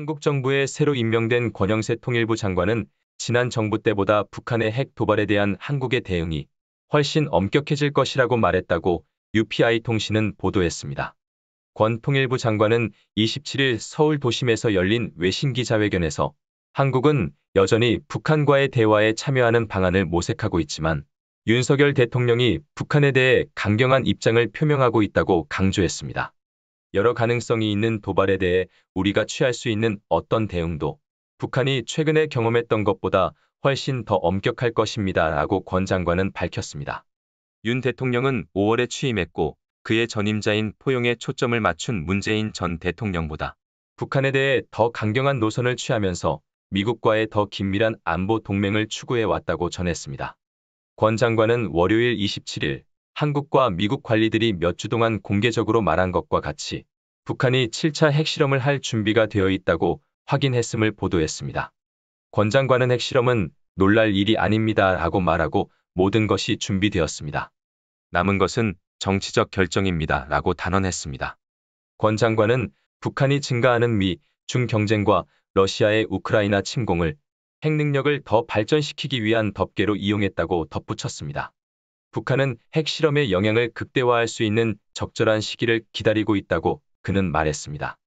한국 정부에 새로 임명된 권영세 통일부 장관은 지난 정부 때보다 북한의 핵 도발에 대한 한국의 대응이 훨씬 엄격해질 것이라고 말했다고 UPI 통신은 보도했습니다. 권 통일부 장관은 27일 서울 도심에서 열린 외신 기자회견에서 한국은 여전히 북한과의 대화에 참여하는 방안을 모색하고 있지만 윤석열 대통령이 북한에 대해 강경한 입장을 표명하고 있다고 강조했습니다. 여러 가능성이 있는 도발에 대해 우리가 취할 수 있는 어떤 대응도 북한이 최근에 경험했던 것보다 훨씬 더 엄격할 것입니다. 라고 권 장관은 밝혔습니다. 윤 대통령은 5월에 취임했고 그의 전임자인 포용에 초점을 맞춘 문재인 전 대통령보다 북한에 대해 더 강경한 노선을 취하면서 미국과의 더 긴밀한 안보 동맹을 추구해 왔다고 전했습니다. 권 장관은 월요일 27일 한국과 미국 관리들이 몇 주 동안 공개적으로 말한 것과 같이 북한이 7차 핵실험을 할 준비가 되어 있다고 확인했음을 보도했습니다. 권 장관은 핵실험은 놀랄 일이 아닙니다 라고 말하고 모든 것이 준비되었습니다. 남은 것은 정치적 결정입니다 라고 단언했습니다. 권 장관은 북한이 증가하는 미, 중 경쟁과 러시아의 우크라이나 침공을 핵 능력을 더 발전시키기 위한 덮개로 이용했다고 덧붙였습니다. 북한은 핵실험의 영향을 극대화할 수 있는 적절한 시기를 기다리고 있다고 그는 말했습니다.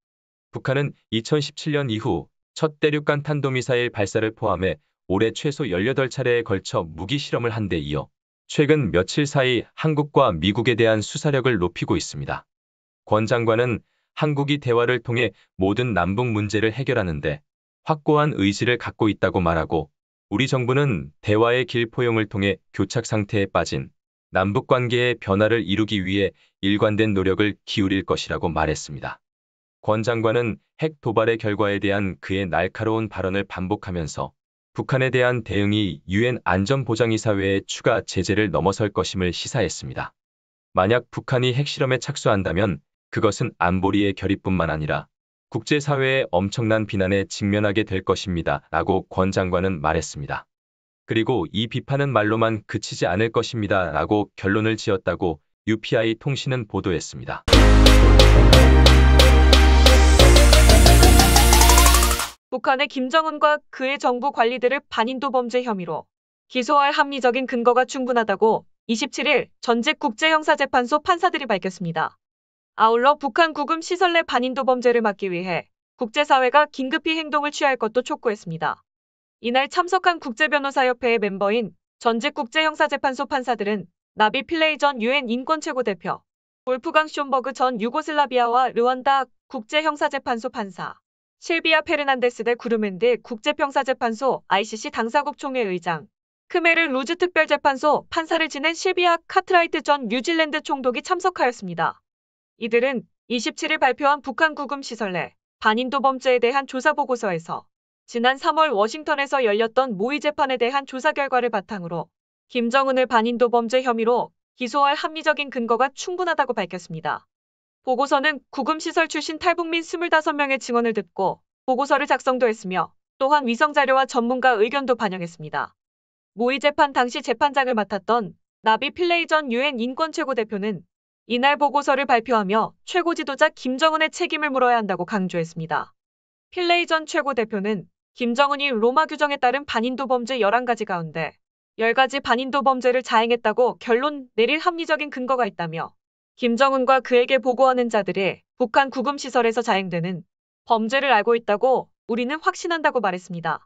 북한은 2017년 이후 첫 대륙간 탄도미사일 발사를 포함해 올해 최소 18차례에 걸쳐 무기 실험을 한 데 이어 최근 며칠 사이 한국과 미국에 대한 수사력을 높이고 있습니다. 권 장관은 한국이 대화를 통해 모든 남북 문제를 해결하는 데 확고한 의지를 갖고 있다고 말하고 우리 정부는 대화의 길 포용을 통해 교착 상태에 빠진 남북 관계의 변화를 이루기 위해 일관된 노력을 기울일 것이라고 말했습니다. 권 장관은 핵 도발의 결과에 대한 그의 날카로운 발언을 반복하면서 북한에 대한 대응이 유엔 안전보장이사회의 추가 제재를 넘어설 것임을 시사했습니다. 만약 북한이 핵실험에 착수한다면 그것은 안보리의 결의뿐만 아니라 국제사회의 엄청난 비난에 직면하게 될 것입니다. 라고 권 장관은 말했습니다. 그리고 이 비판은 말로만 그치지 않을 것입니다. 라고 결론을 지었다고 UPI 통신은 보도했습니다. 북한의 김정은과 그의 정부 관리들을 반인도 범죄 혐의로 기소할 합리적인 근거가 충분하다고 27일 전직국제형사재판소 판사들이 밝혔습니다. 아울러 북한 구금 시설 내 반인도 범죄를 막기 위해 국제사회가 긴급히 행동을 취할 것도 촉구했습니다. 이날 참석한 국제변호사협회의 멤버인 전직국제형사재판소 판사들은 나비 필레이 전 유엔 인권최고대표, 볼프강 숀버그 전 유고슬라비아와 르완다 국제형사재판소 판사, 실비아 페르난데스 대 구르멘데 국제형사재판소 ICC 당사국 총회 의장, 크메르 루즈 특별재판소 판사를 지낸 실비아 카트라이트 전 뉴질랜드 총독이 참석하였습니다. 이들은 27일 발표한 북한 구금 시설 내 반인도 범죄에 대한 조사 보고서에서 지난 3월 워싱턴에서 열렸던 모의 재판에 대한 조사 결과를 바탕으로 김정은을 반인도 범죄 혐의로 기소할 합리적인 근거가 충분하다고 밝혔습니다. 보고서는 구금시설 출신 탈북민 25명의 증언을 듣고 보고서를 작성도 했으며 또한 위성자료와 전문가 의견도 반영했습니다. 모의 재판 당시 재판장을 맡았던 나비 필레이 전 유엔 인권최고대표는 이날 보고서를 발표하며 최고 지도자 김정은의 책임을 물어야 한다고 강조했습니다. 필레이 전 최고대표는 김정은이 로마 규정에 따른 반인도 범죄 11가지 가운데 10가지 반인도 범죄를 자행했다고 결론 내릴 합리적인 근거가 있다며 김정은과 그에게 보고하는 자들이 북한 구금시설에서 자행되는 범죄를 알고 있다고 우리는 확신한다고 말했습니다.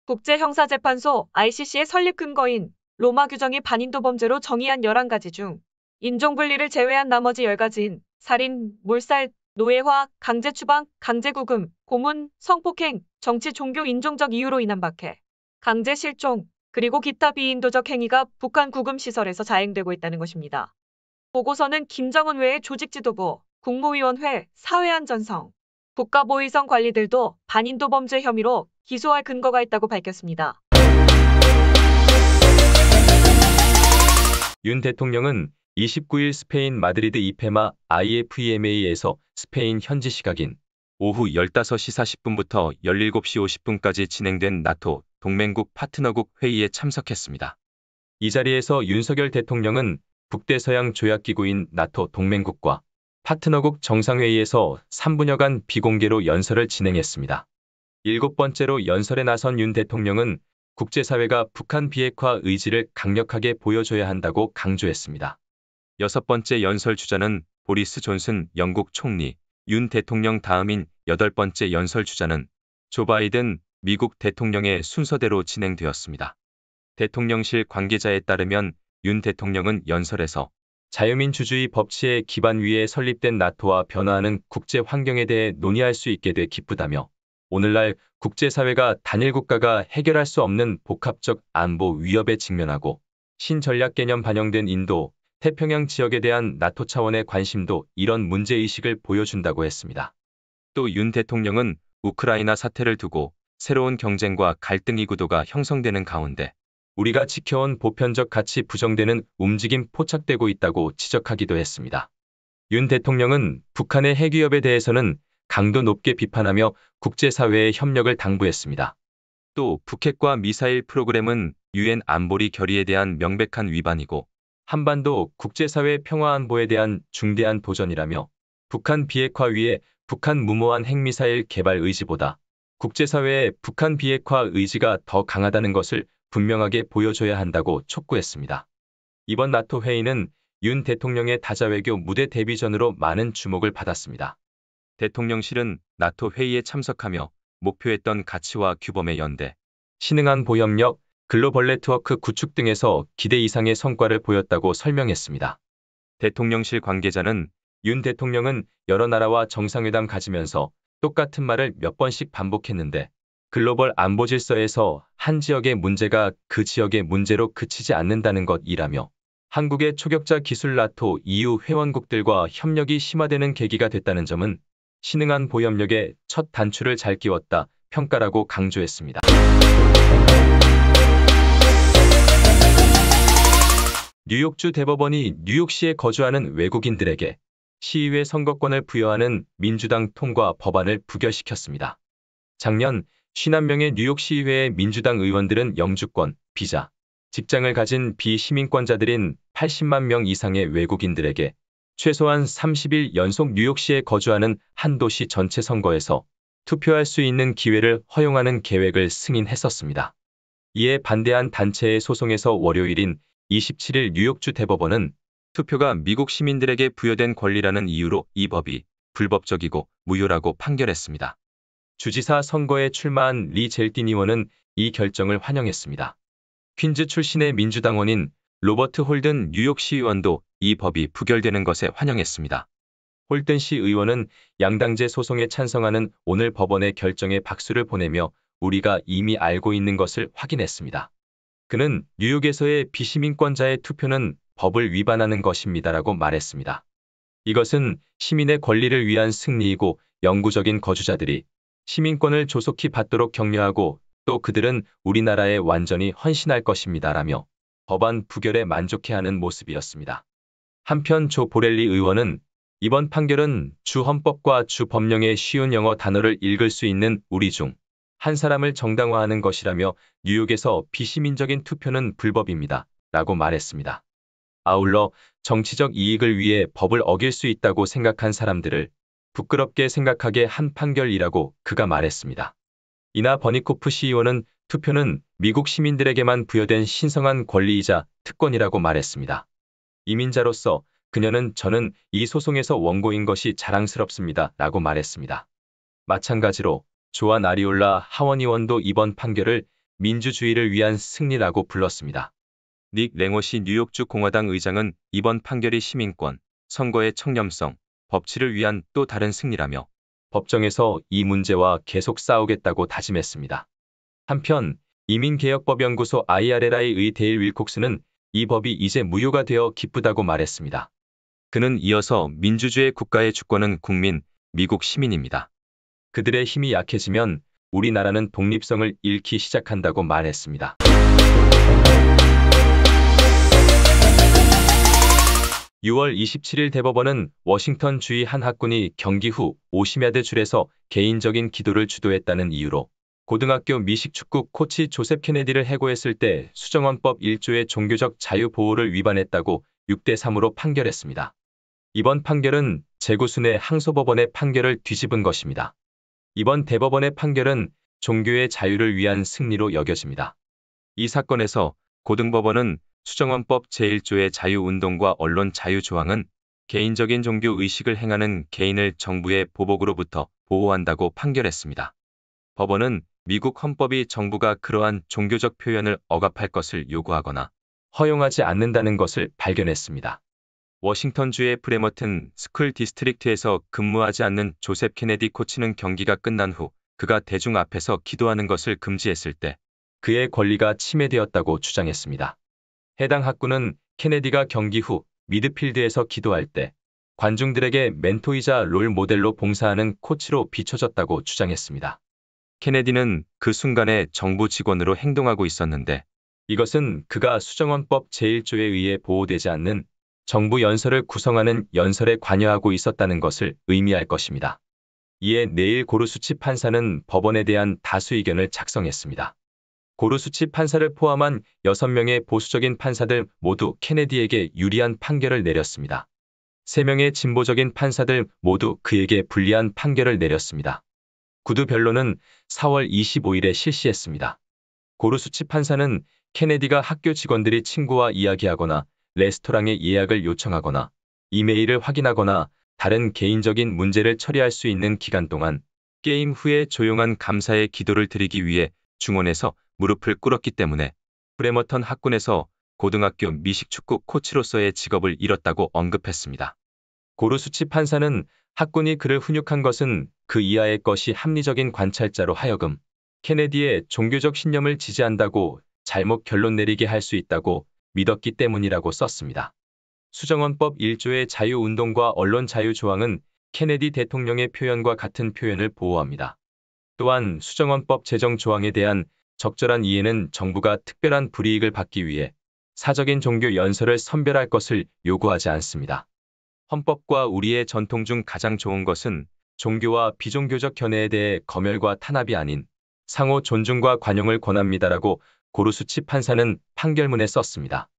국제형사재판소 ICC의 설립 근거인 로마 규정이 반인도 범죄로 정의한 11가지 중 인종분리를 제외한 나머지 10가지인 살인, 몰살, 노예화, 강제추방, 강제구금, 고문, 성폭행, 정치, 종교, 인종적 이유로 인한 박해, 강제실종, 그리고 기타 비인도적 행위가 북한 구금시설에서 자행되고 있다는 것입니다. 보고서는 김정은 외의 조직지도부, 국무위원회, 사회안전성, 국가보위성 관리들도 반인도 범죄 혐의로 기소할 근거가 있다고 밝혔습니다. 윤 대통령은 29일 스페인 마드리드 이페마 IFEMA에서 스페인 현지 시각인 오후 15시 40분부터 17시 50분까지 진행된 나토 동맹국 파트너국 회의에 참석했습니다. 이 자리에서 윤석열 대통령은 북대서양 조약기구인 나토 동맹국과 파트너국 정상회의에서 3분여간 비공개로 연설을 진행했습니다. 7번째로 연설에 나선 윤 대통령은 국제사회가 북한 비핵화 의지를 강력하게 보여줘야 한다고 강조했습니다. 6번째 연설 주자는 보리스 존슨 영국 총리, 윤 대통령 다음인 8번째 연설 주자는 조 바이든 미국 대통령의 순서대로 진행되었습니다. 대통령실 관계자에 따르면 윤 대통령은 연설에서 자유민주주의 법치의 기반 위에 설립된 나토와 변화하는 국제 환경에 대해 논의할 수 있게 돼 기쁘다며 오늘날 국제사회가 단일 국가가 해결할 수 없는 복합적 안보 위협에 직면하고 신전략 개념 반영된 인도, 태평양 지역에 대한 나토 차원의 관심도 이런 문제의식을 보여준다고 했습니다. 또 윤 대통령은 우크라이나 사태를 두고 새로운 경쟁과 갈등의 구도가 형성되는 가운데 우리가 지켜온 보편적 가치 부정되는 움직임 포착되고 있다고 지적하기도 했습니다. 윤 대통령은 북한의 핵위협에 대해서는 강도 높게 비판하며 국제사회의 협력을 당부했습니다. 또 북핵과 미사일 프로그램은 유엔 안보리 결의에 대한 명백한 위반이고 한반도 국제사회 평화안보에 대한 중대한 도전이라며 북한 비핵화 위에 북한 무모한 핵미사일 개발 의지보다 국제사회의 북한 비핵화 의지가 더 강하다는 것을 분명하게 보여줘야 한다고 촉구했습니다. 이번 나토 회의는 윤 대통령의 다자외교 무대 데뷔전으로 많은 주목을 받았습니다. 대통령실은 나토 회의에 참석하며 목표했던 가치와 규범의 연대, 신흥한 보협력, 글로벌 네트워크 구축 등에서 기대 이상의 성과를 보였다고 설명했습니다. 대통령실 관계자는 윤 대통령은 여러 나라와 정상회담 가지면서 똑같은 말을 몇 번씩 반복했는데 글로벌 안보 질서에서 한 지역의 문제가 그 지역의 문제로 그치지 않는다는 것이라며 한국의 초격자 기술 나토 EU 회원국들과 협력이 심화되는 계기가 됐다는 점은 신흥한 보협력의 첫 단추를 잘 끼웠다 평가라고 강조했습니다. 뉴욕주 대법원이 뉴욕시에 거주하는 외국인들에게 시의회 선거권을 부여하는 민주당 통과 법안을 부결시켰습니다. 작년 50명의 뉴욕시의회의 민주당 의원들은 영주권, 비자, 직장을 가진 비시민권자들인 80만 명 이상의 외국인들에게 최소한 30일 연속 뉴욕시에 거주하는 한 도시 전체 선거에서 투표할 수 있는 기회를 허용하는 계획을 승인했었습니다. 이에 반대한 단체의 소송에서 월요일인 27일 뉴욕주 대법원은 투표가 미국 시민들에게 부여된 권리라는 이유로 이 법이 불법적이고 무효라고 판결했습니다. 주지사 선거에 출마한 리 젤딘 의원은 이 결정을 환영했습니다. 퀸즈 출신의 민주당원인 로버트 홀든 뉴욕시 의원도 이 법이 부결되는 것에 환영했습니다. 홀든 시 의원은 양당제 소송에 찬성하는 오늘 법원의 결정에 박수를 보내며 우리가 이미 알고 있는 것을 확인했습니다. 그는 뉴욕에서의 비시민권자의 투표는 법을 위반하는 것입니다라고 말했습니다. 이것은 시민의 권리를 위한 승리이고 영구적인 거주자들이 시민권을 조속히 받도록 격려하고 또 그들은 우리나라에 완전히 헌신할 것입니다라며 법안 부결에 만족해하는 모습이었습니다. 한편 조 보렐리 의원은 이번 판결은 주 헌법과 주 법령의 쉬운 영어 단어를 읽을 수 있는 우리 중 한 사람을 정당화하는 것이라며 뉴욕에서 비시민적인 투표는 불법입니다. 라고 말했습니다. 아울러 정치적 이익을 위해 법을 어길 수 있다고 생각한 사람들을 부끄럽게 생각하게 한 판결이라고 그가 말했습니다. 이나 버니코프 시의원은 투표는 미국 시민들에게만 부여된 신성한 권리이자 특권이라고 말했습니다. 이민자로서 그녀는 저는 이 소송에서 원고인 것이 자랑스럽습니다. 라고 말했습니다. 마찬가지로 조안 아리올라 하원 의원도 이번 판결을 민주주의를 위한 승리라고 불렀습니다. 닉 랭오시 뉴욕주 공화당 의장은 이번 판결이 시민권, 선거의 청렴성, 법치를 위한 또 다른 승리라며 법정에서 이 문제와 계속 싸우겠다고 다짐했습니다. 한편 이민개혁법연구소 IRLI의 데일 윌콕스는 이 법이 이제 무효가 되어 기쁘다고 말했습니다. 그는 이어서 민주주의 국가의 주권은 국민, 미국 시민입니다. 그들의 힘이 약해지면 우리나라는 독립성을 잃기 시작한다고 말했습니다. (6월 27일) 대법원은 워싱턴 주의 한 학군이 경기 후 50야드 줄에서 개인적인 기도를 주도했다는 이유로 고등학교 미식축구 코치 조셉 케네디를 해고했을 때 수정헌법 1조의 종교적 자유 보호를 위반했다고 6대3으로 판결했습니다. 이번 판결은 재구순의 항소법원의 판결을 뒤집은 것입니다. 이번 대법원의 판결은 종교의 자유를 위한 승리로 여겨집니다. 이 사건에서 고등법원은 수정헌법 제1조의 자유운동과 언론 자유 조항은 개인적인 종교 의식을 행하는 개인을 정부의 보복으로부터 보호한다고 판결했습니다. 법원은 미국 헌법이 정부가 그러한 종교적 표현을 억압할 것을 요구하거나 허용하지 않는다는 것을 발견했습니다. 워싱턴주의 브레머튼 스쿨 디스트릭트에서 근무하지 않는 조셉 케네디 코치는 경기가 끝난 후 그가 대중 앞에서 기도하는 것을 금지했을 때 그의 권리가 침해되었다고 주장했습니다. 해당 학구는 케네디가 경기 후 미드필드에서 기도할 때 관중들에게 멘토이자 롤 모델로 봉사하는 코치로 비춰졌다고 주장했습니다. 케네디는 그 순간에 정부 직원으로 행동하고 있었는데 이것은 그가 수정헌법 제1조에 의해 보호되지 않는 정부 연설을 구성하는 연설에 관여하고 있었다는 것을 의미할 것입니다. 이에 내일 고르수치 판사는 법원에 대한 다수 의견을 작성했습니다. 고르수치 판사를 포함한 6명의 보수적인 판사들 모두 케네디에게 유리한 판결을 내렸습니다. 3명의 진보적인 판사들 모두 그에게 불리한 판결을 내렸습니다. 구두 변론은 4월 25일에 실시했습니다. 고르수치 판사는 케네디가 학교 직원들이 친구와 이야기하거나 레스토랑에 예약을 요청하거나 이메일을 확인하거나 다른 개인적인 문제를 처리할 수 있는 기간 동안 게임 후에 조용한 감사의 기도를 드리기 위해 중원에서 무릎을 꿇었기 때문에 브레머턴 학군에서 고등학교 미식축구 코치로서의 직업을 잃었다고 언급했습니다. 고르수치 판사는 학군이 그를 훈육한 것은 그 이하의 것이 합리적인 관찰자로 하여금 케네디의 종교적 신념을 지지한다고 잘못 결론 내리게 할 수 있다고 믿었기 때문이라고 썼습니다. 수정헌법 1조의 자유운동과 언론 자유 조항은 케네디 대통령의 표현과 같은 표현을 보호합니다. 또한 수정헌법 제정 조항에 대한 적절한 이해는 정부가 특별한 불이익을 받기 위해 사적인 종교 연설을 선별할 것을 요구하지 않습니다. 헌법과 우리의 전통 중 가장 좋은 것은 종교와 비종교적 견해에 대해 검열과 탄압이 아닌 상호 존중과 관용을 권합니다라고 고르수치 판사는 판결문에 썼습니다.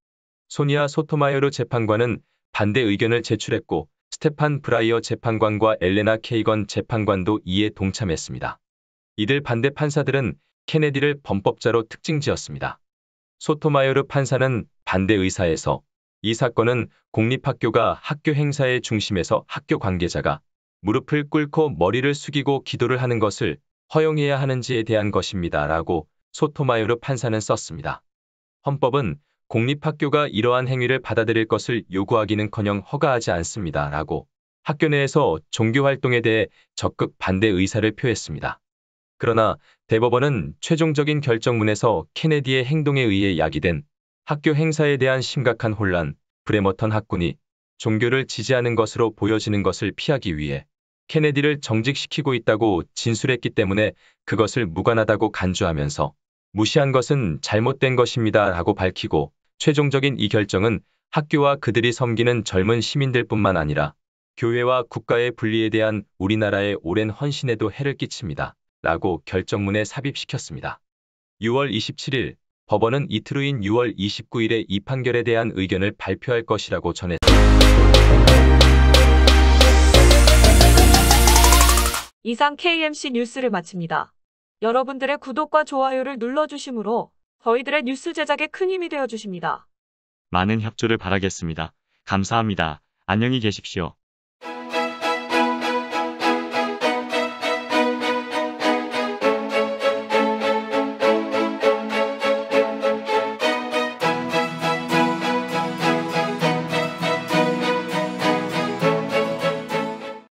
소니아 소토마요르 재판관은 반대 의견을 제출했고 스테판 브라이어 재판관과 엘레나 케이건 재판관도 이에 동참했습니다. 이들 반대 판사들은 케네디를 범법자로 특징지었습니다. 소토마요르 판사는 반대 의사에서 이 사건은 공립학교가 학교 행사의 중심에서 학교 관계자가 무릎을 꿇고 머리를 숙이고 기도를 하는 것을 허용해야 하는지에 대한 것입니다. 라고 소토마요르 판사는 썼습니다. 헌법은 공립학교가 이러한 행위를 받아들일 것을 요구하기는커녕 허가하지 않습니다. 라고 학교 내에서 종교활동에 대해 적극 반대 의사를 표했습니다. 그러나 대법원은 최종적인 결정문에서 케네디의 행동에 의해 야기된 학교 행사에 대한 심각한 혼란, 브레머턴 학군이 종교를 지지하는 것으로 보여지는 것을 피하기 위해 케네디를 정직시키고 있다고 진술했기 때문에 그것을 무관하다고 간주하면서 무시한 것은 잘못된 것입니다. 라고 밝히고 최종적인 이 결정은 학교와 그들이 섬기는 젊은 시민들뿐만 아니라 교회와 국가의 분리에 대한 우리나라의 오랜 헌신에도 해를 끼칩니다. 라고 결정문에 삽입시켰습니다. 6월 27일 법원은 이틀 후인 6월 29일에 이 판결에 대한 의견을 발표할 것이라고 전했습니다. 이상 KMC 뉴스를 마칩니다. 여러분들의 구독과 좋아요를 눌러주시므로 저희들의 뉴스 제작에 큰 힘이 되어주십니다. 많은 협조를 바라겠습니다. 감사합니다. 안녕히 계십시오.